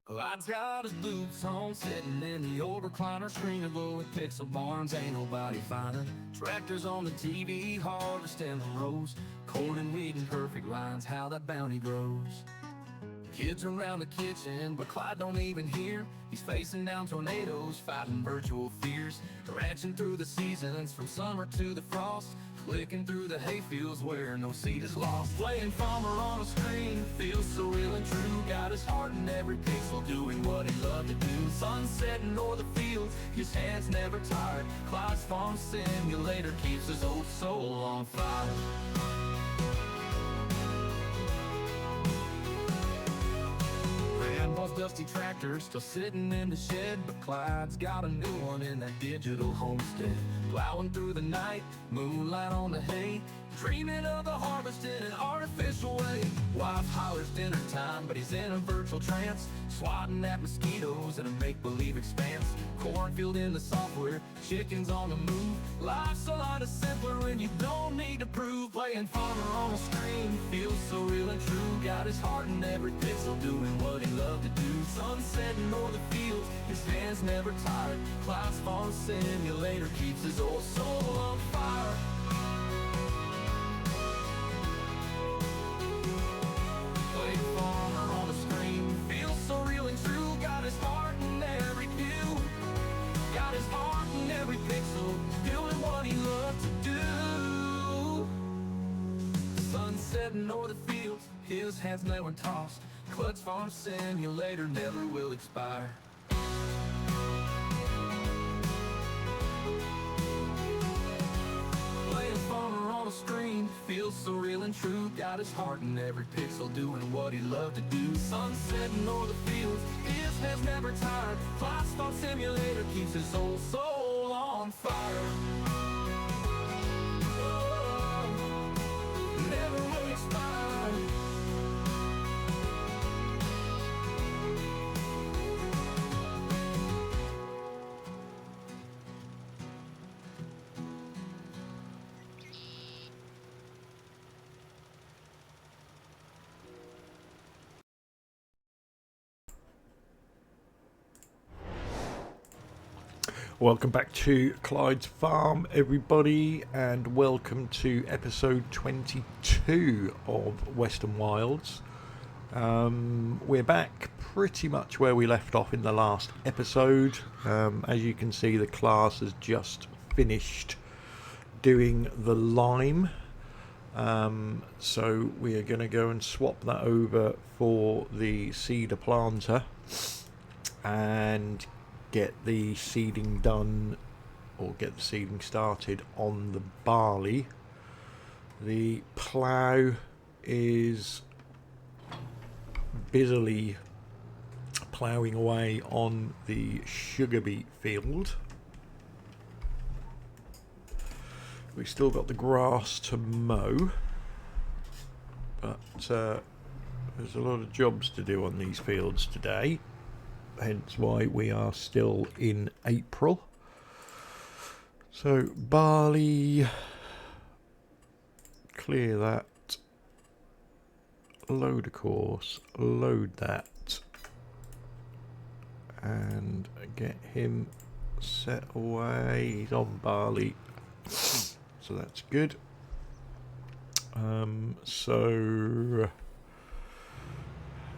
Clyde's got his boots on, sitting in the old recliner, screen of with pixel barns, ain't nobody finding. Tractors on the TV, harvesting the rows, corn and wheat in perfect lines, how that bounty grows. Kids around the kitchen, but Clyde don't even hear. He's facing down tornadoes, fighting virtual fears, ranching through the seasons from summer to the frost, clicking through the hayfields where no seed is lost. Playing farmer on a screen feels so real and true. Got his heart in every pixel, doing what he loved to do. Sun setting o'er the fields, his hands never tired. Clyde's farm simulator keeps his old soul on fire. Grandpa's dusty tractor still sitting in the shed, but Clyde's got a new one in that digital homestead. Plowing through the night, moonlight on the hay, dreaming of the harvest in an artificial way. Wife hollers dinner time, but he's in a virtual trance, swatting at mosquitoes in a make-believe expanse. Cornfield in the software, chickens on the move. Life's a lot simpler when you don't need to prove. Playing farmer on a screen feels so real and true. Got his heart in every pixel, doing what he loved to do. Sun setting o'er the fields, his hands never tired. Clyde's farm simulator keeps his old soul on fire. Playing farmer on a screen feels so real and true. Got his heart in every view, got his heart in every pixel, doing what he loved to do. Sun setting o'er the fields, his hands never tossed. Clyde's farm simulator never will expire. Playing farmer on a screen feels so real and true. Got his heart in every pixel, doing what he loved to do. Sun setting o'er the fields, his hands never tired. Clyde's farm simulator keeps his old soul on fire. Oh, never will expire. Welcome back to Clyde's Farm, everybody, and welcome to episode 22 of Western Wilds. We're back pretty much where we left off in the last episode. As you can see, the class has just finished doing the lime. So we are going to go and swap that over for the cedar planter and get the seeding done, or get the seeding started on the barley. The plough is busily ploughing away on the sugar beet field. We've still got the grass to mow, but there's a lot of jobs to do on these fields today, hence why we are still in April. So barley, clear that, load a course, load that, and get him set away. He's on barley, so that's good. So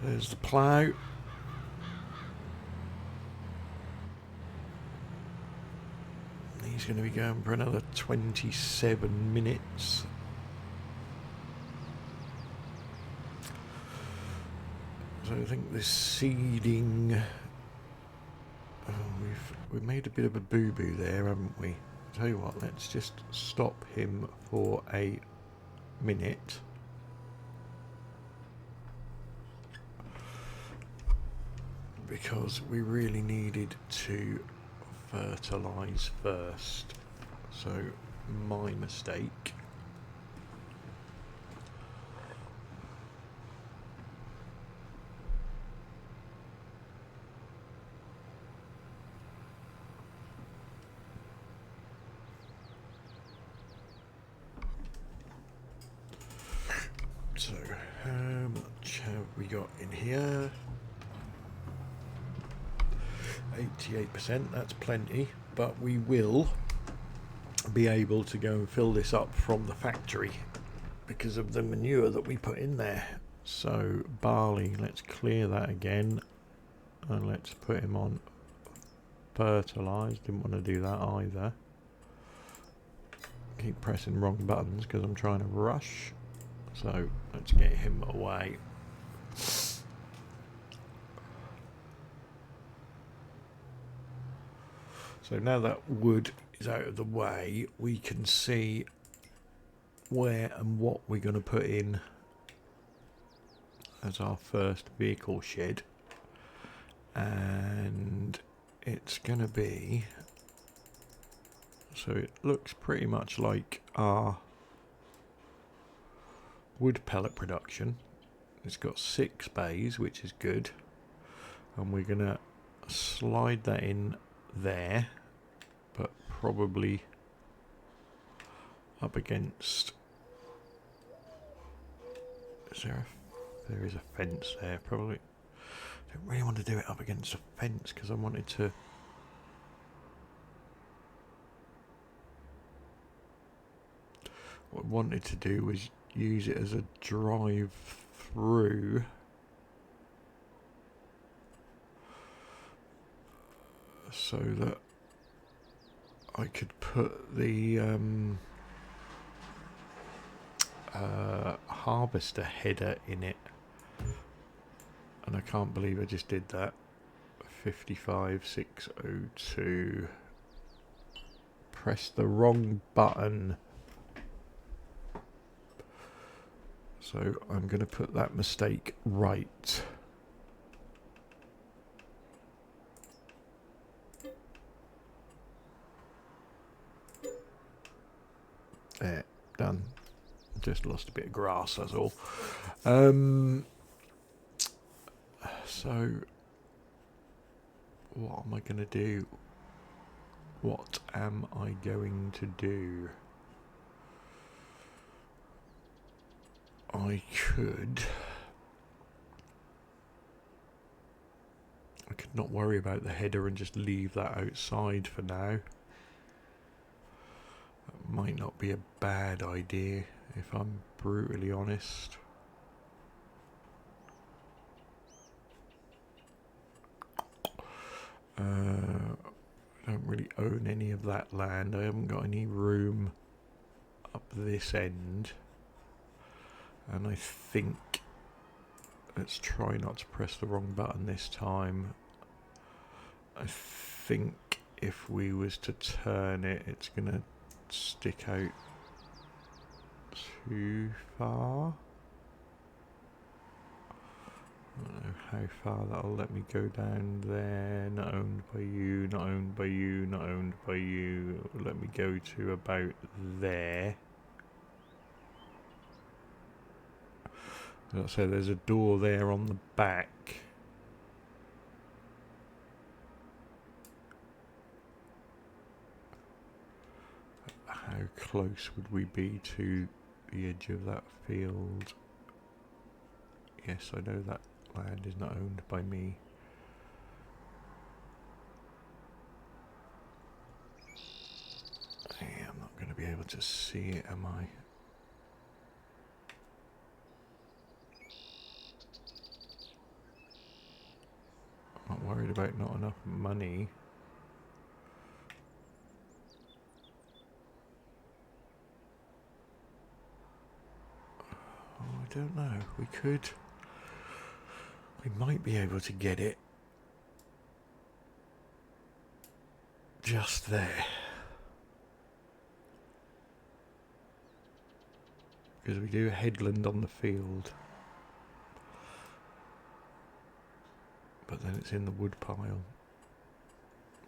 there's the plough. He's going to be going for another 27 minutes. So I think this seeding, we've made a bit of a boo-boo there, haven't we? Tell you what, let's just stop him for a minute. Because we really needed to fertilise first, so my mistake. So how much have we got in here? 88%, that's plenty, but we will be able to go and fill this up from the factory because of the manure that we put in there. So barley, let's clear that again and let's put him on fertilise. Didn't want to do that either. Keep pressing wrong buttons because I'm trying to rush. So let's get him away. So now that wood is out of the way, we can see where and what we're going to put in as our first vehicle shed. And it's going to be, so it looks pretty much like our wood pellet production. It's got 6 bays, which is good, and we're going to slide that in there, but probably up against, there is a fence there. Probably don't really want to do it up against a fence because I wanted to what I wanted to do was use it as a drive through so that I could put the harvester header in it, and I can't believe I just did that. 55602. Press the wrong button. So I'm going to put that mistake right. There, done. Just lost a bit of grass, that's all. So what am I going to do? What am I going to do? I could not worry about the header and just leave that outside for now. That might not be a bad idea if I'm brutally honest. I don't really own any of that land. I haven't got any room up this end. And I think, let's try not to press the wrong button this time. I think if we was to turn it, it's going to stick out too far. I don't know how far that'll let me go down there. Not owned by you, not owned by you, not owned by you. Let me go to about there. So there's a door there on the back. How close would we be to the edge of that field? Yes, I know that land is not owned by me. Hey, I'm not going to be able to see it, am I? I'm not worried about not enough money. Oh, I don't know. We might be able to get it just there. Because we do a headland on the field. But then it's in the wood pile.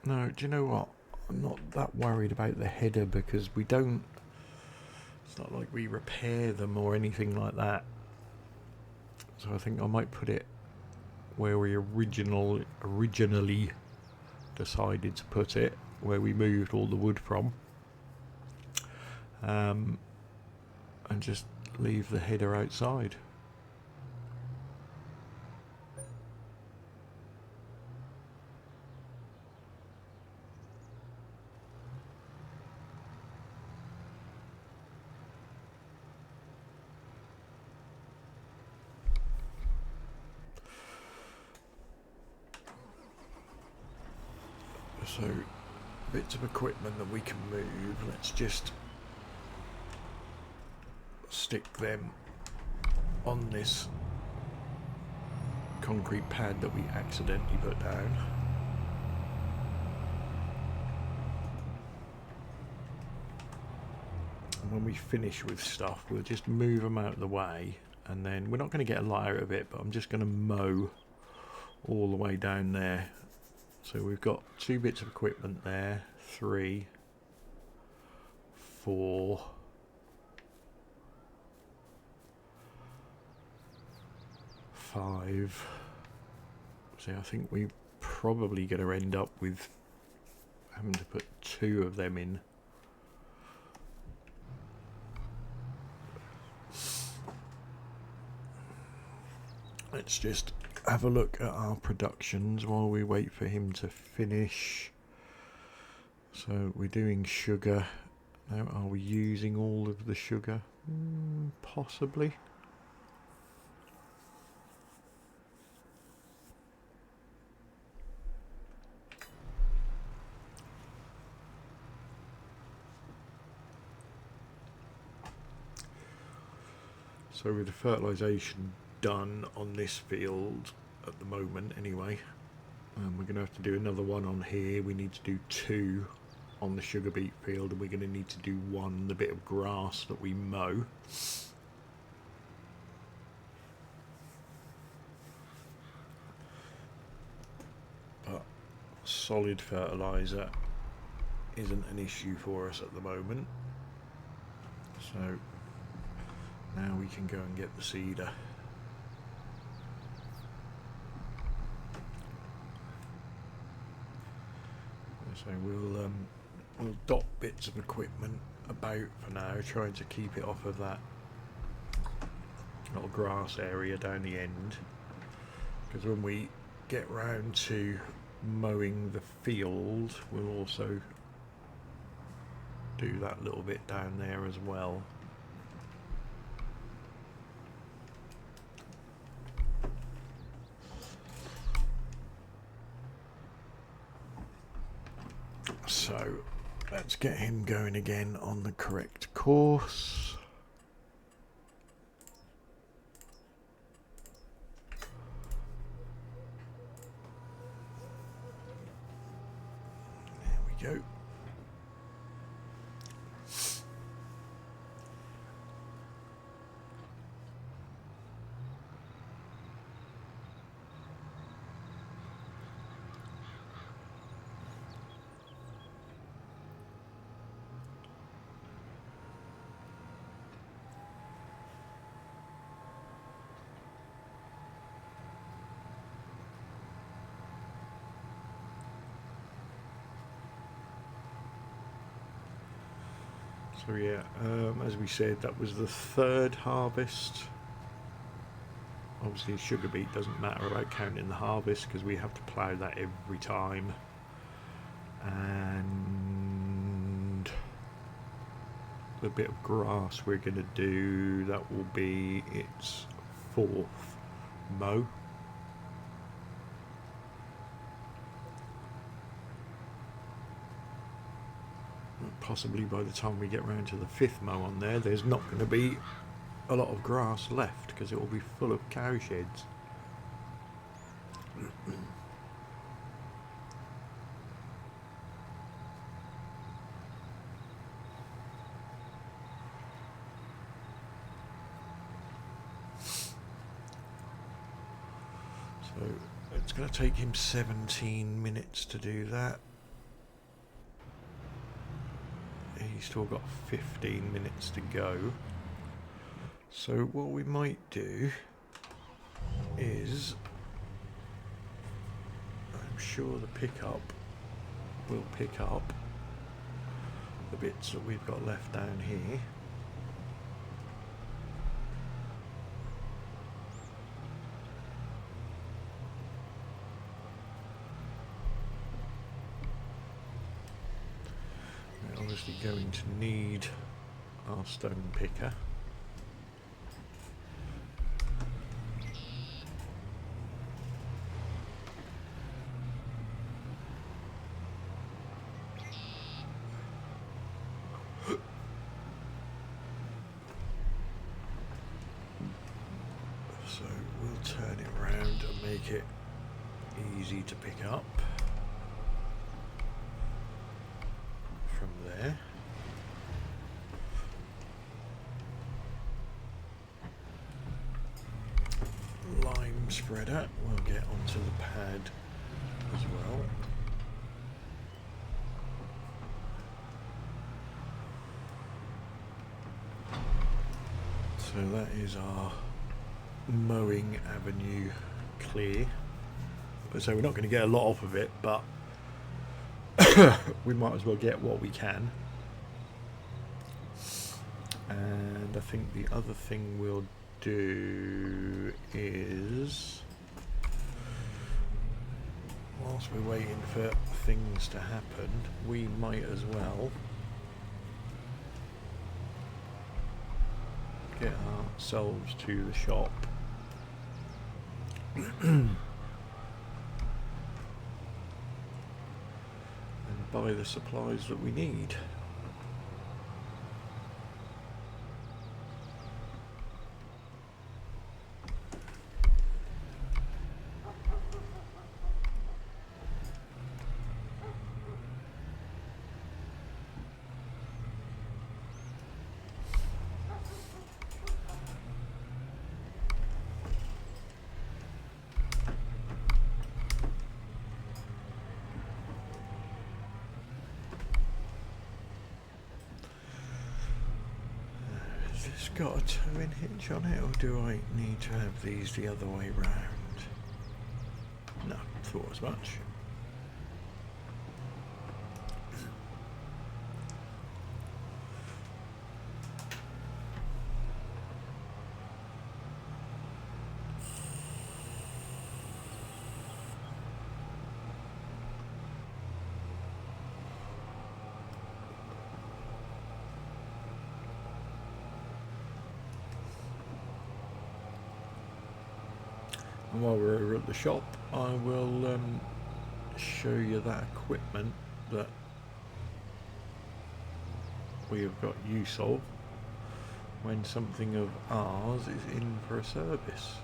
No, do you know what? I'm not that worried about the header because we don't... It's not like we repair them or anything like that. So I think I might put it where we originally decided to put it, where we moved all the wood from. And just leave the header outside. So, bits of equipment that we can move, let's just stick them on this concrete pad that we accidentally put down. And when we finish with stuff, we'll just move them out of the way, and then we're not going to get a lot out of it, but I'm just going to mow all the way down there. So we've got 2 bits of equipment there, 3, 4, 5. So I think we're probably going to end up with having to put 2 of them in. Let's just have a look at our productions while we wait for him to finish. So we're doing sugar. Now, are we using all of the sugar? Possibly. So with the fertilisation done on this field at the moment anyway, we're going to have to do another one on here. We need to do 2 on the sugar beet field, and we're going to need to do 1 the bit of grass that we mow. But solid fertiliser isn't an issue for us at the moment, so now we can go and get the seeder. So we'll dot bits of equipment about for now, trying to keep it off of that little grass area down the end, because when we get round to mowing the field, we'll also do that little bit down there as well. So let's get him going again on the correct course. There we go. So yeah, as we said, that was the 3rd harvest. Obviously sugar beet doesn't matter about counting the harvest because we have to plough that every time. And the bit of grass we're going to do, that will be its 4th mow. Possibly by the time we get round to the 5th mow on there, there's not going to be a lot of grass left because it will be full of cow sheds. So it's going to take him 17 minutes to do that. He's still got 15 minutes to go. So what we might do is, I'm sure the pickup will pick up the bits that we've got left down here. We're obviously going to need our stone picker. make it easy to pick up from there. Lime spreader, we'll get onto the pad as well. So that is our mowing avenue clear. So we're not going to get a lot off of it, but we might as well get what we can. And I think the other thing we'll do is, whilst we're waiting for things to happen, we might as well get ourselves to the shop and buy the supplies that we need. It's got a towing hitch on it, or do I need to have these the other way round? No, thought as much. And while we're at the shop, I will show you that equipment that we have got use of when something of ours is in for a service.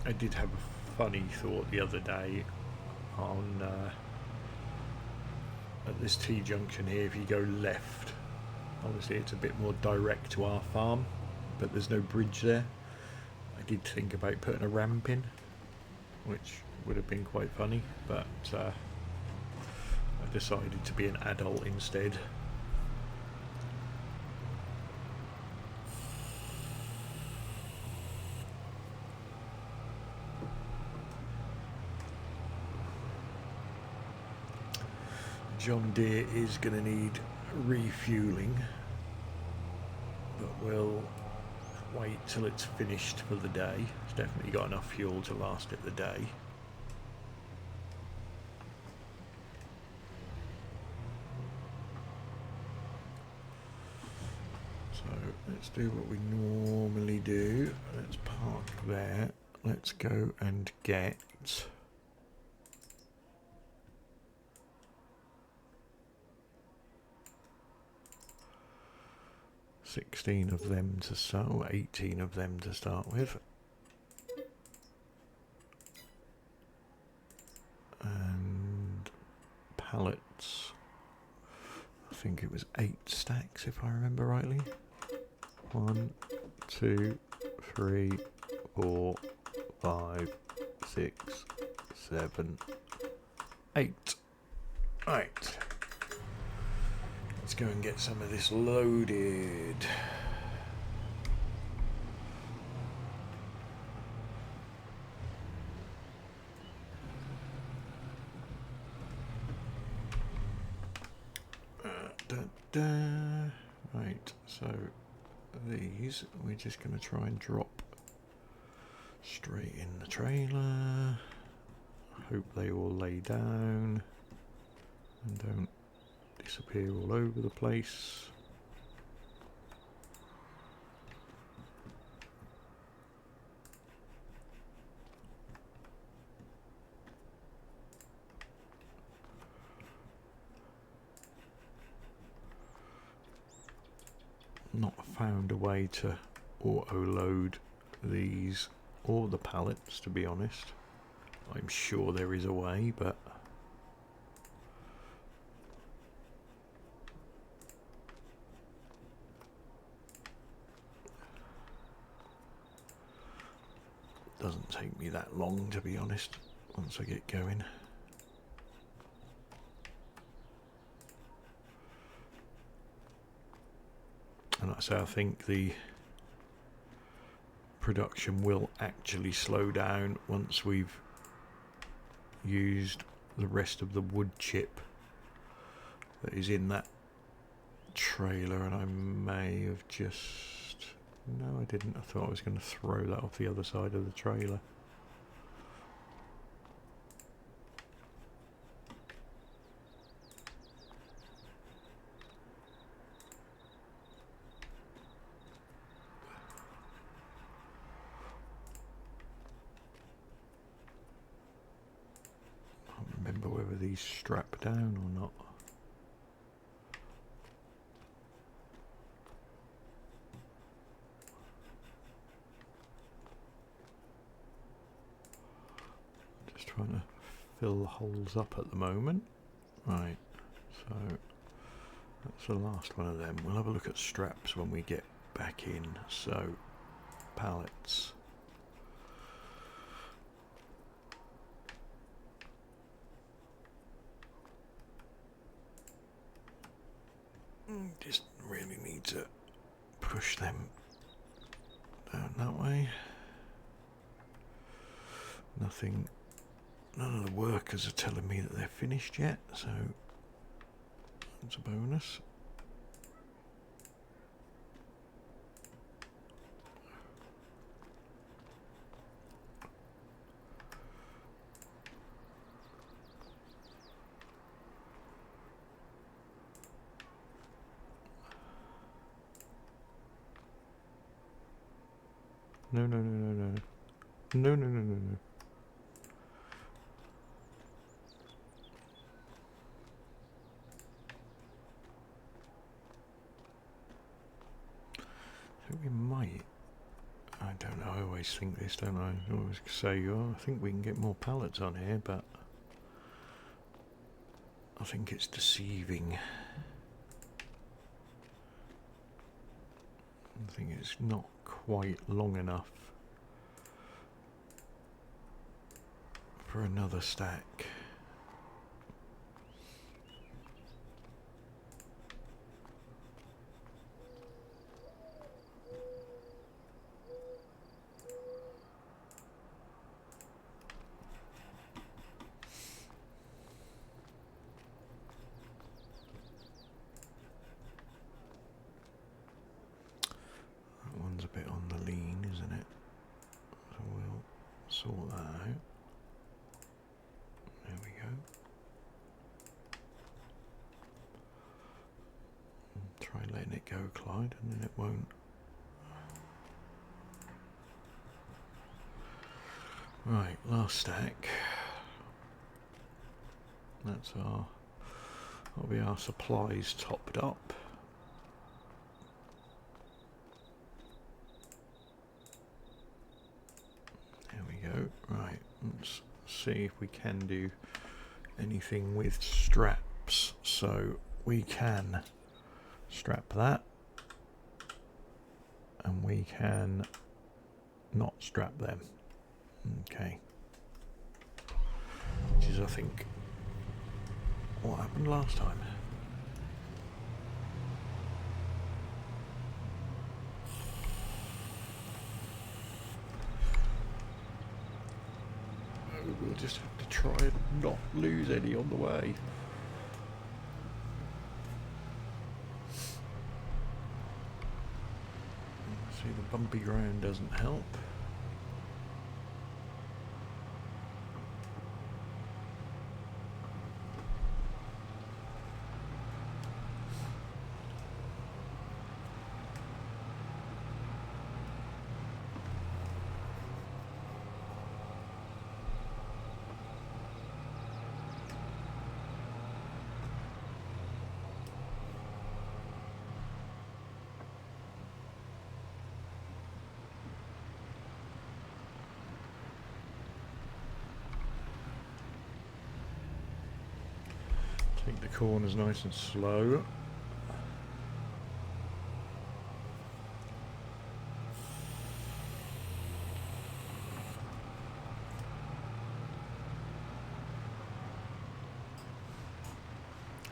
I did have a funny thought the other day on at this T-junction here. If you go left, obviously it's a bit more direct to our farm, but there's no bridge there. I did think about putting a ramp in, which would have been quite funny, but I decided to be an adult instead. John Deere is going to need refueling, but we'll wait till it's finished for the day. It's definitely got enough fuel to last it the day. So let's do what we normally do. Let's park there. Let's go and get 16 of them to sow, 18 of them to start with. And pallets, I think it was 8 stacks if I remember rightly. 1, 2, 3, 4, 5, 6, 7, 8. Right. Let's go and get some of this loaded. Right, so these we're just going to try and drop straight in the trailer. Hope they all lay down and don't disappear all over the place. Not found a way to auto load these or the pallets, to be honest. I'm sure there is a way, but doesn't take me that long, to be honest, once I get going. And like I say, I think the production will actually slow down once we've used the rest of the wood chip that is in that trailer. And I may have just... no, I didn't. I thought I was going to throw that off the other side of the trailer. Remember whether these strap down or not. Just trying to fill the holes up at the moment. Right, so that's the last one of them. We'll have a look at straps when we get back in. So, pallets. Just really need to push them down that way. Nothing, none of the workers are telling me that they're finished yet, so that's a bonus. No, no, no, no, no. No, no, no, no, no. I think we might. I don't know, I always think this, don't I? I always say, oh, I think we can get more pallets on here, but I think it's deceiving. I think it's not quite long enough for another stack. That one's a bit on the lean, isn't it? So we'll sort that out. There we go. Try letting it go, Clyde, and then it won't. Right, last stack. That's our, that'll be our supplies topped up. There we go. Right, let's see if we can do anything with straps. So we can strap that, and we can not strap them. Okay, which is, I think, what happened last time. We'll just have to try and not lose any on the way. See, the bumpy ground doesn't help. Take the corners nice and slow.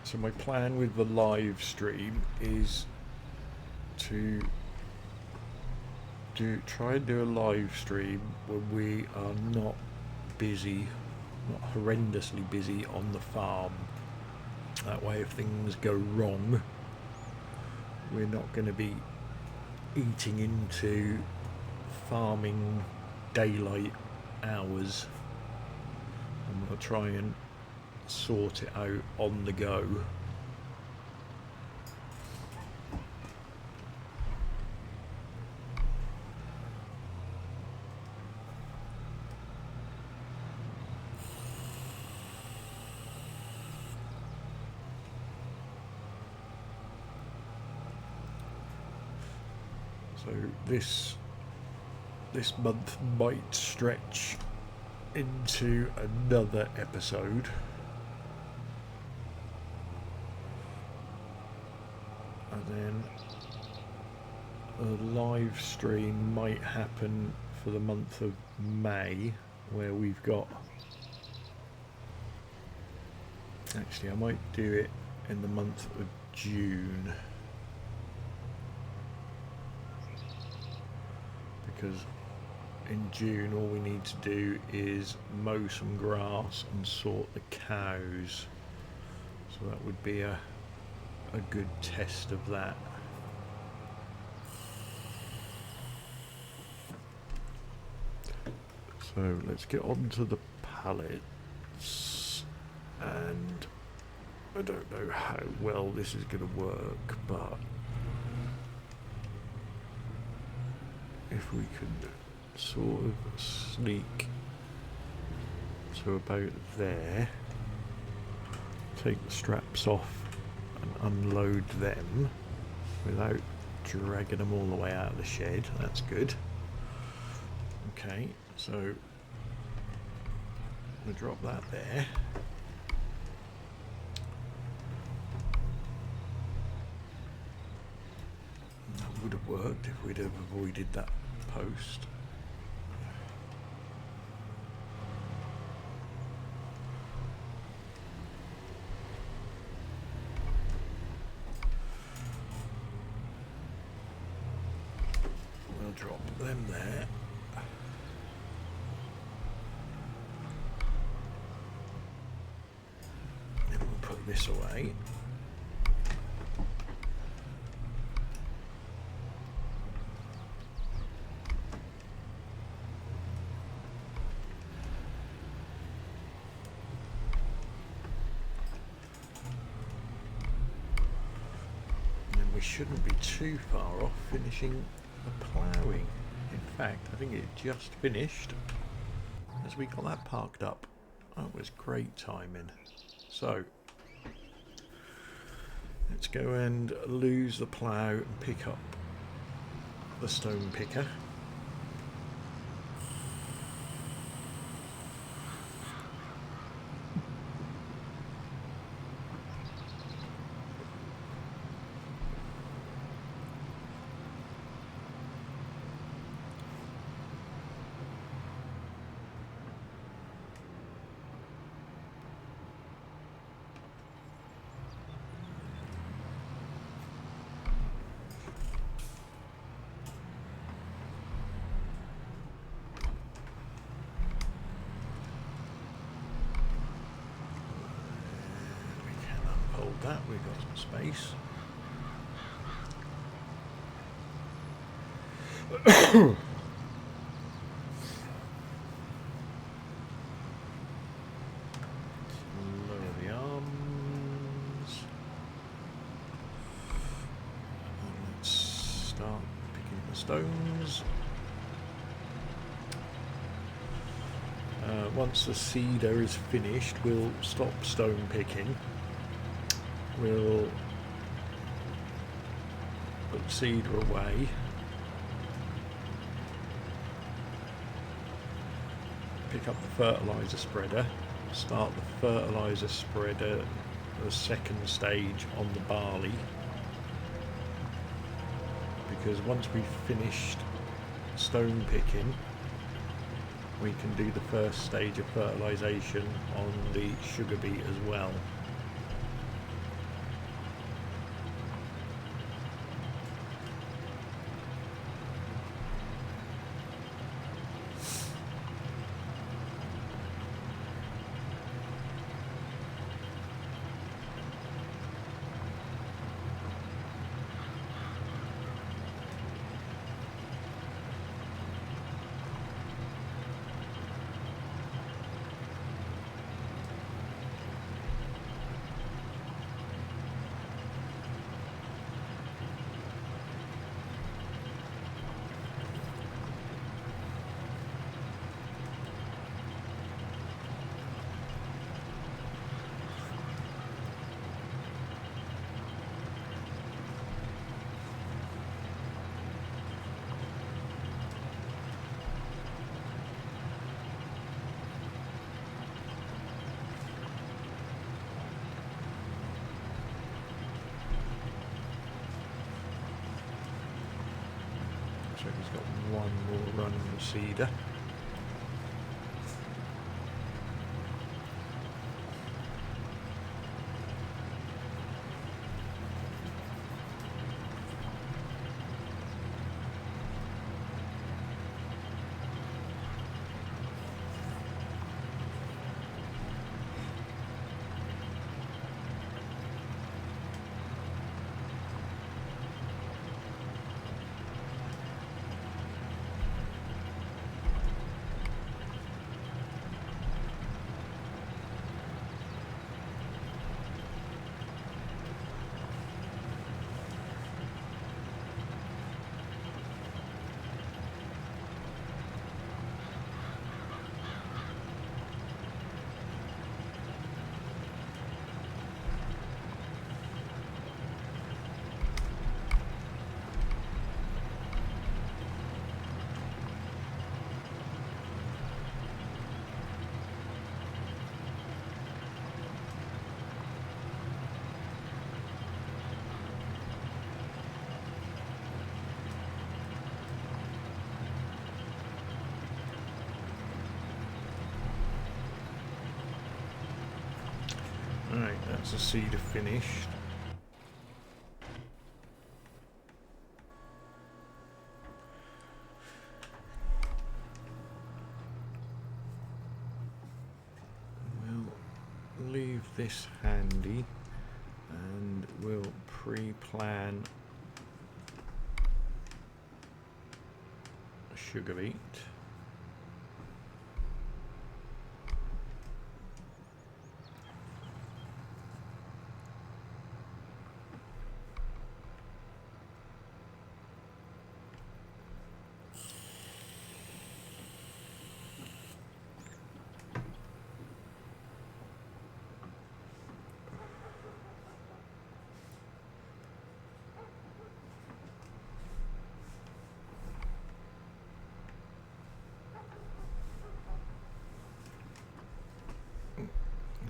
So my plan with the live stream is to try and do a live stream when we are not busy, not horrendously busy on the farm. That way, if things go wrong, we're not going to be eating into farming daylight hours. I'm going to try and sort it out on the go. So this month might stretch into another episode. And then a live stream might happen for the month of May, where we've got... Actually, I might do it in the month of June. Because in June all we need to do is mow some grass and sort the cows. So that would be a good test of that. So let's get on to the pallets, and I don't know how well this is going to work, but if we could sort of sneak to about there, take the straps off and unload them without dragging them all the way out of the shed, that's good. Okay, so we'll drop that there. That would have worked if we'd have avoided that post. We'll drop them there. Then we'll put this away. We shouldn't be too far off finishing the ploughing. In fact, I think it just finished as we got that parked up. That was great timing. So let's go and lose the plough and pick up the stone picker. That we've got some space. Lower the arms. And let's start picking the stones. Once the cedar is finished, we'll stop stone picking. We'll put cedar away. Pick up the fertiliser spreader. Start the fertiliser spreader, the second stage on the barley. Because once we've finished stone picking, we can do the first stage of fertilisation on the sugar beet as well. So he's got one more run of cedar. Right, that's the cedar finished. We'll leave this handy and we'll pre-plan a sugar beet.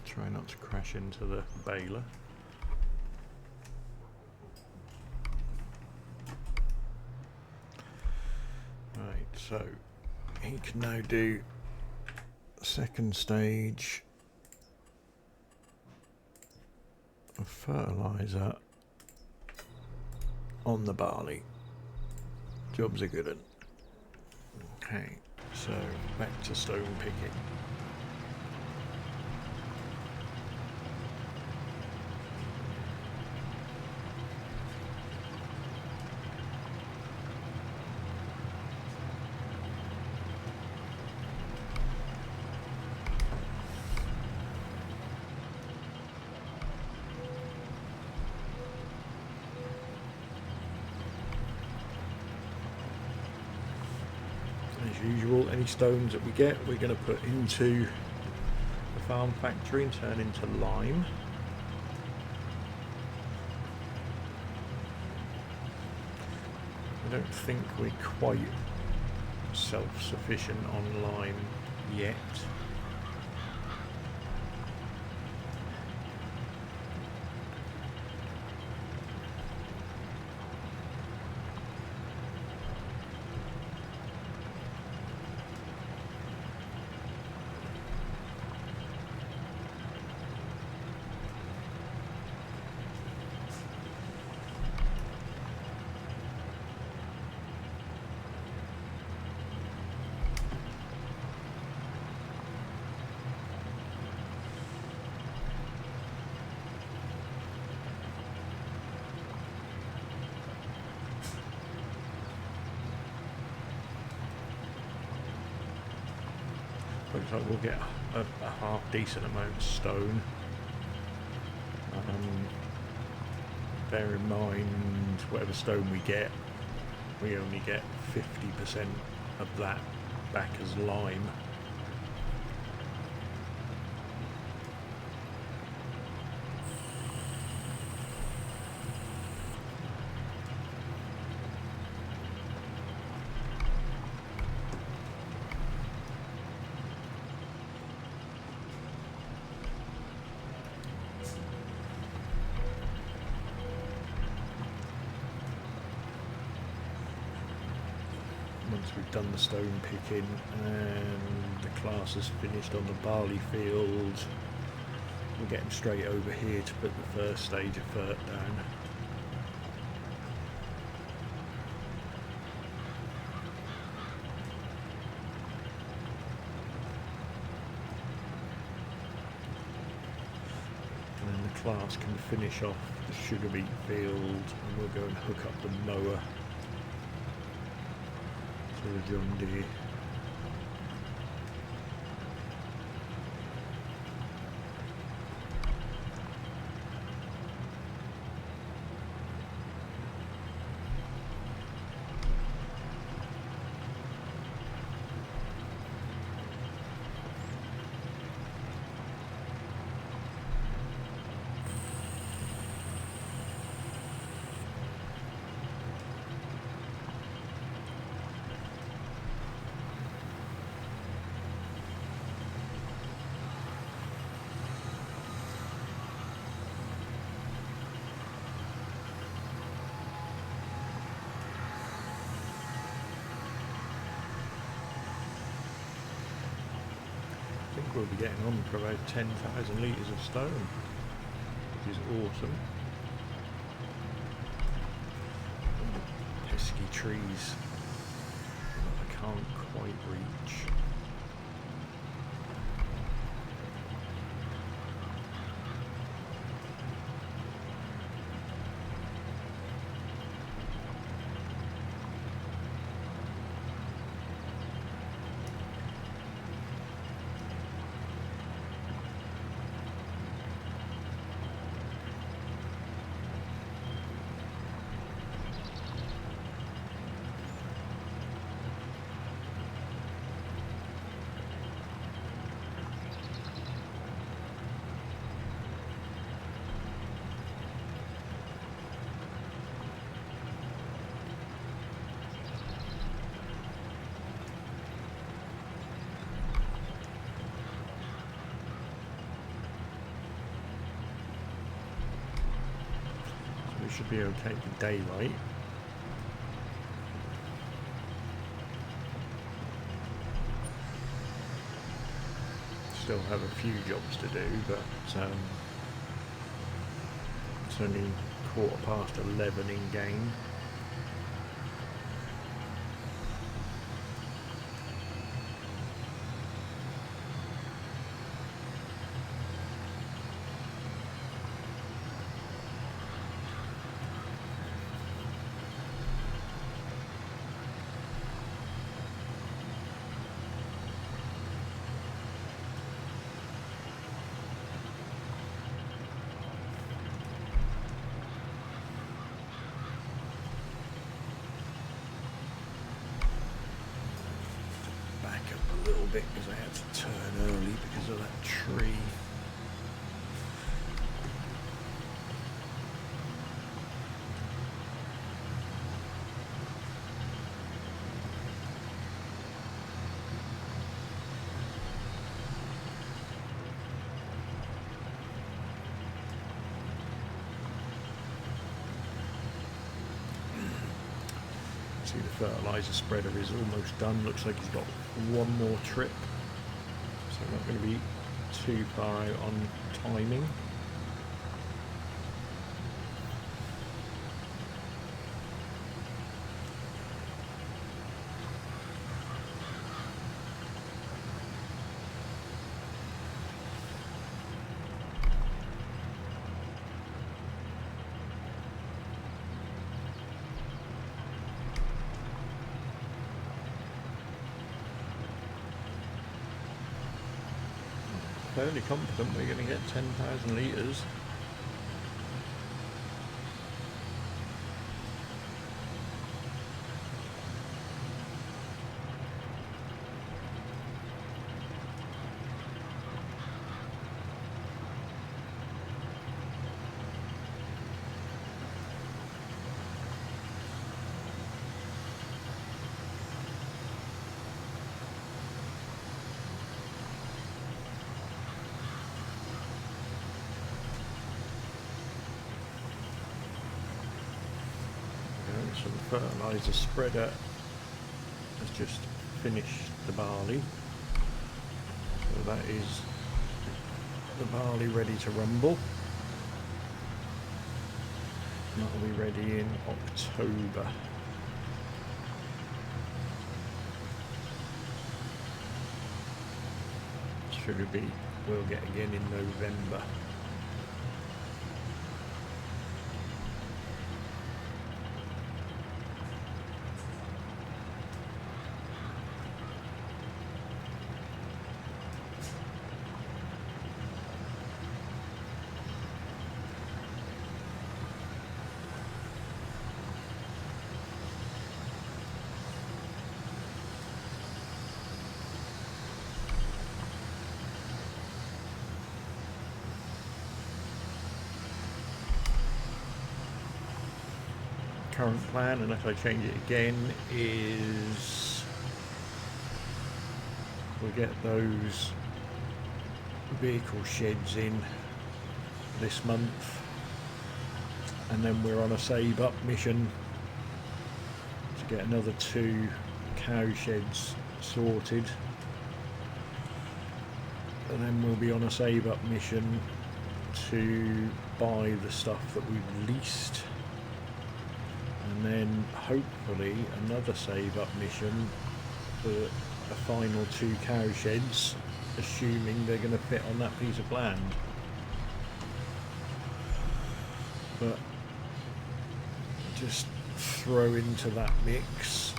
Try not to crash into the baler. Right, so he can now do second stage of fertiliser on the barley. Job's a good one. Okay, so back to stone picking. As usual, any stones that we get, we're going to put into the farm factory and turn into lime. I don't think we're quite self-sufficient on lime yet. Looks like we'll get a half decent amount of stone. Bear in mind, whatever stone we get, we only get 50% of that back as lime. Once we've done the stone picking and the class is finished on the barley field, we'll get them straight over here to put the first stage of fert down. And then the class can finish off the sugar beet field and we'll go and hook up the mower to the John Deere. I think we'll be getting on for about 10,000 litres of stone, which is awesome. Pesky trees that I can't quite reach. Should be okay for daylight. Still have a few jobs to do, but it's only 11:15 in game. bit because I had to turn early because of that tree. See, the fertiliser spreader is almost done. Looks like he's got one more trip, so not going to be too far out on timing. Fairly confident we're going to get 10,000 litres. So the fertiliser spreader has just finished the barley, so that is the barley ready to rumble. And that will be ready in October. Sugar beet we'll get again in November. Current plan, unless I change it again, is we'll get those vehicle sheds in this month, and then we're on a save up mission to get another 2 cow sheds sorted, and then we'll be on a save up mission to buy the stuff that we've leased. And then hopefully another save up mission for a final 2 cow sheds, assuming they're going to fit on that piece of land. But just throw into that mix,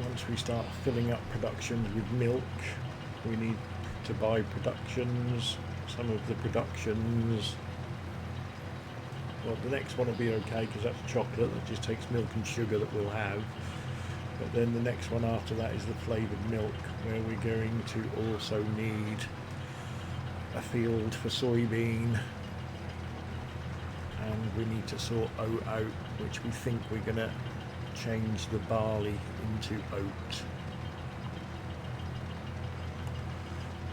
once we start filling up productions with milk, we need to buy productions. Some of the productions, well, the next one will be okay because that's chocolate that just takes milk and sugar that we'll have. But then the next one after that is the flavoured milk, where we're going to also need a field for soybean, and we need to sort oat out, which we think we're going to change the barley into oat.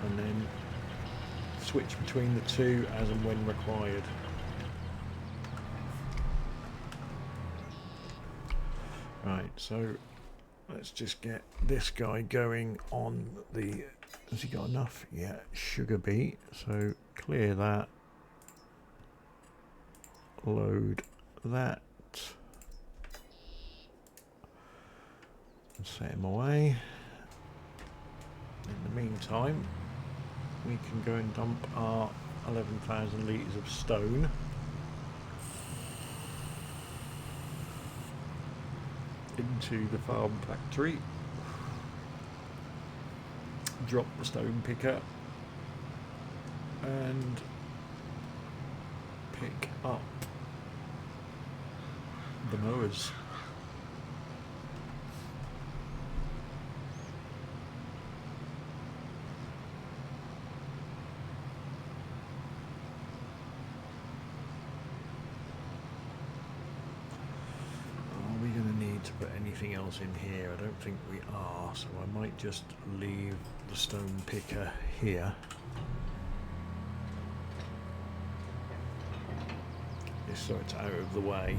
And then switch between the two as and when required. Right, so let's just get this guy going on the, has he got enough? Yeah, sugar beet. So clear that, load that, and set him away. In the meantime, we can go and dump our 11,000 litres of stone. Into the farm factory, drop the stone picker and pick up the mowers. put anything else in here. I don't think we are, so I might just leave the stone picker here. Just so it's out of the way.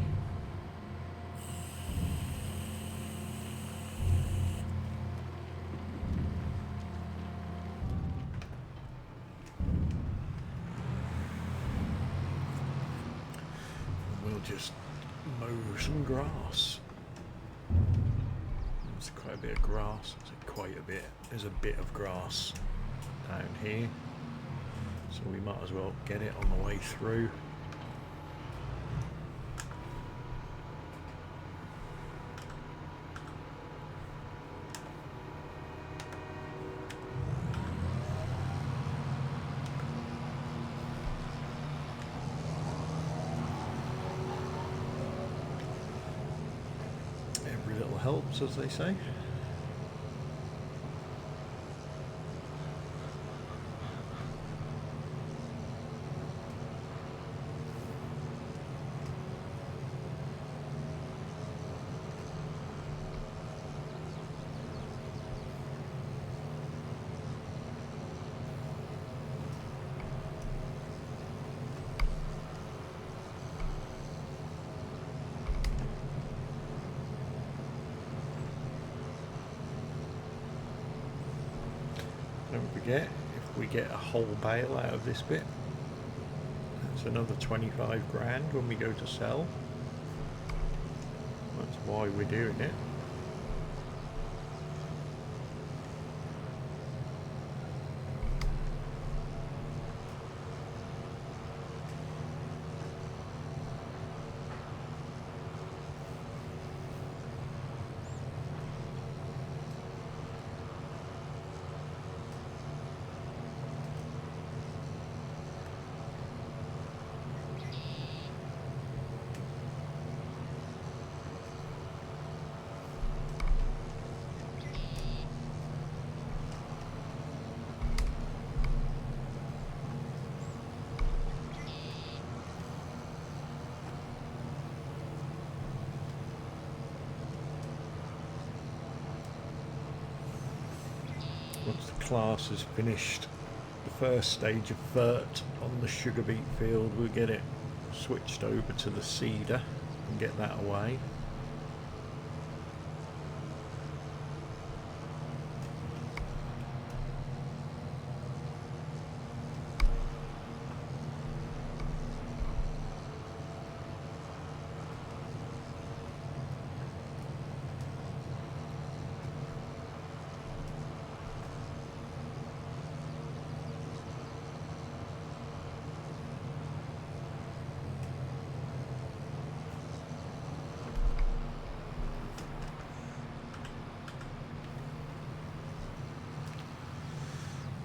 We'll just mow some grass. There's quite a bit of grass. There's a bit of grass down here, so we might as well get it on the way through. Every little helps, as they say. Don't forget, if we get a whole bale out of this bit, that's another 25 grand when we go to sell. That's why we're doing it. Once the class has finished the first stage of fert on the sugar beet field, we'll get it switched over to the cedar and get that away.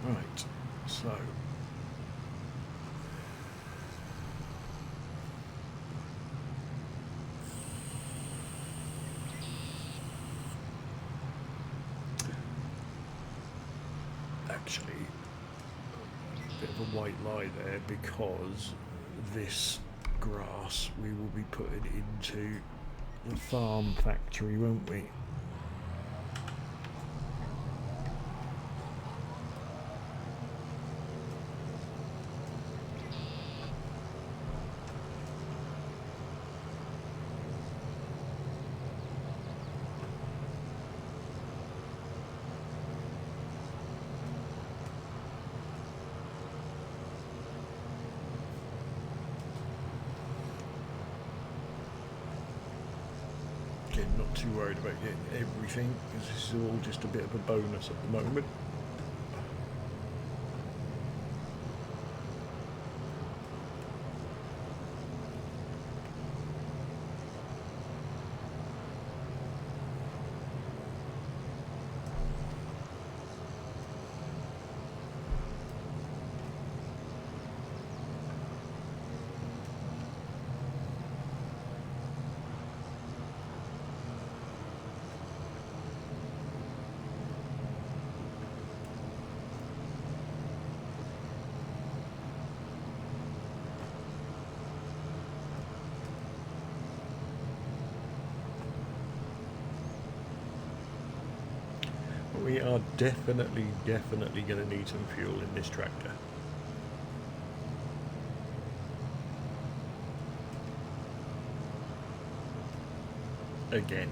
Right, so actually a bit of a white lie there, because this grass we will be putting into the farm factory, won't we? Again, not too worried about getting everything, because this is all just a bit of a bonus at the moment. We are definitely going to need some fuel in this tractor. Again.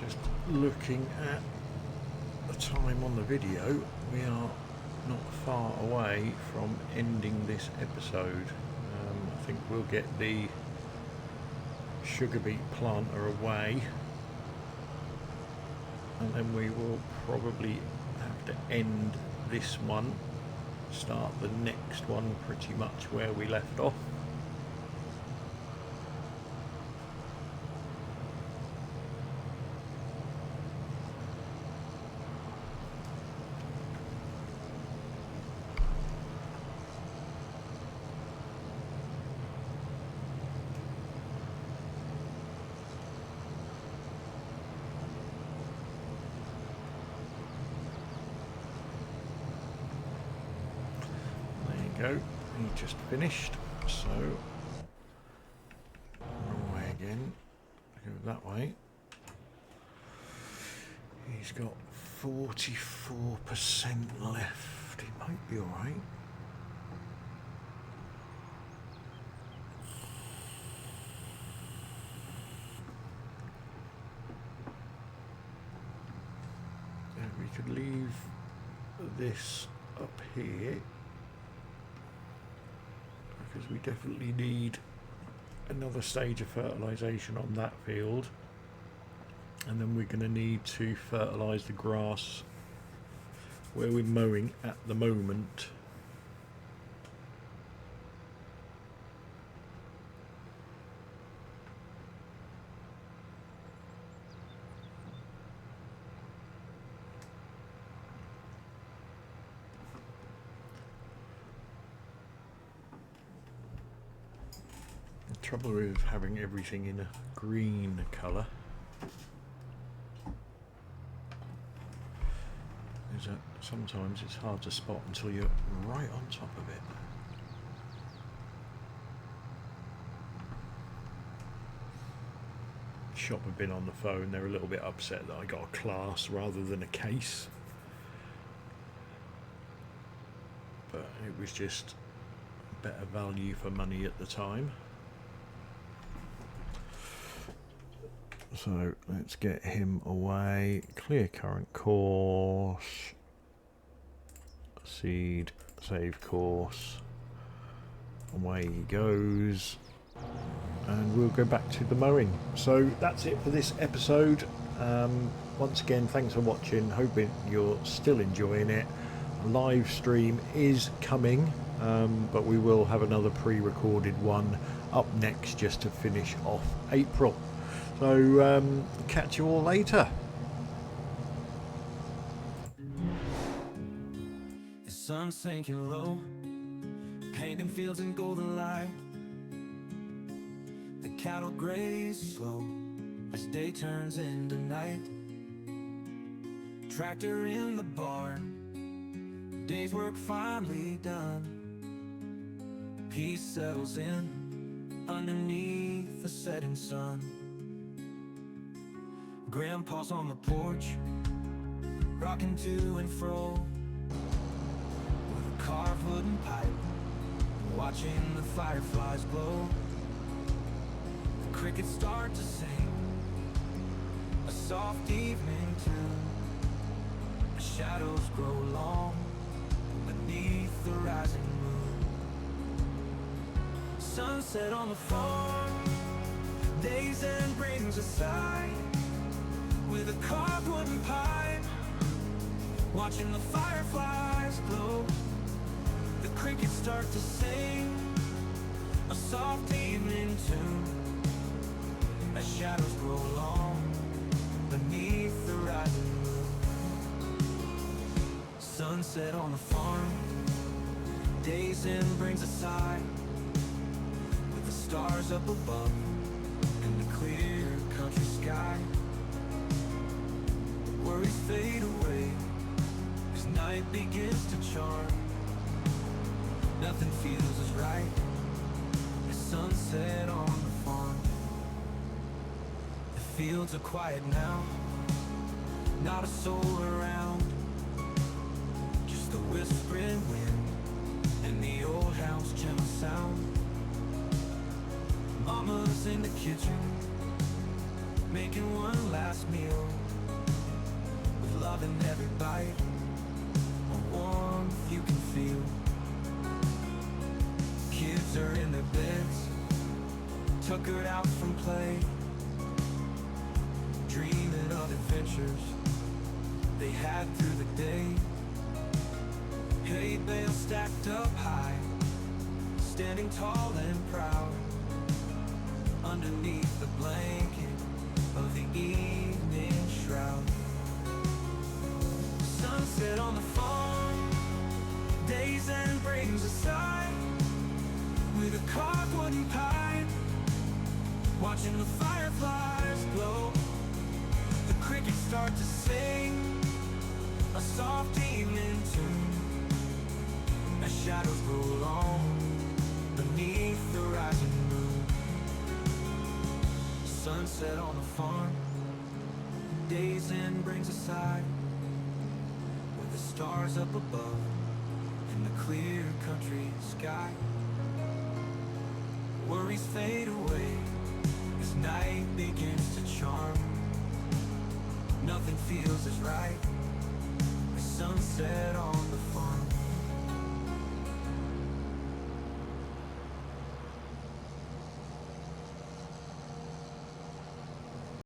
Just looking at the time on the video, we are not far away from ending this episode. I think we'll get the sugar beet planter away, and then we will probably have to end this one, start the next one pretty much where we left off. Go. He just finished, so wrong way again. Go that way. He's got 44% left. He might be all right. Yeah, we could leave this up here, because we definitely need another stage of fertilisation on that field, and then we're going to need to fertilise the grass where we're mowing at the moment. The trouble with having everything in a green colour is that sometimes it's hard to spot until you're right on top of it. Shop have been on the phone. They're a little bit upset that I got a class rather than a case, but it was just better value for money at the time. So let's get him away. Clear current course. Seed, save course. Away he goes. And we'll go back to the mowing. So that's it for this episode. Once again, thanks for watching. Hoping you're still enjoying it. A live stream is coming, but we will have another pre-recorded one up next just to finish off April. So catch you all later. The sun sinking low, painting fields in golden light. The cattle graze slow as day turns into night. Tractor in the barn, day's work finally done. Peace settles in underneath the setting sun. Grandpa's on the porch, rocking to and fro, with a carved wooden pipe, watching the fireflies glow. The crickets start to sing a soft evening tune. The shadows grow long beneath the rising moon. Sunset on the farm, days and brings a sigh, with a carved wooden pipe, watching the fireflies glow. The crickets start to sing a soft evening tune as shadows grow long beneath the rising moon. Sunset on the farm, day's end brings a sigh, with the stars up above and the clear country sky. Worries fade away as night begins to charm. Nothing feels as right as sunset on the farm. The fields are quiet now, not a soul around, just the whispering wind and the old house gentle sound. Mama's in the kitchen, making one last meal, with love in every bite, a warmth you can feel. Kids are in their beds, tuckered out from play, dreaming of adventures they had through the day. Hay bales stacked up high, standing tall and proud, underneath the blanket of the evening shroud. Sunset on the farm, day's end brings a sigh, with a carved wooden pipe, watching the fireflies glow. The crickets start to sing a soft evening tune, as shadows grow long beneath the rising moon. Sunset on the farm, day's end brings a sigh, with the stars up above and the clear country sky. Worries fade away as night begins to charm. Nothing feels as right as sunset on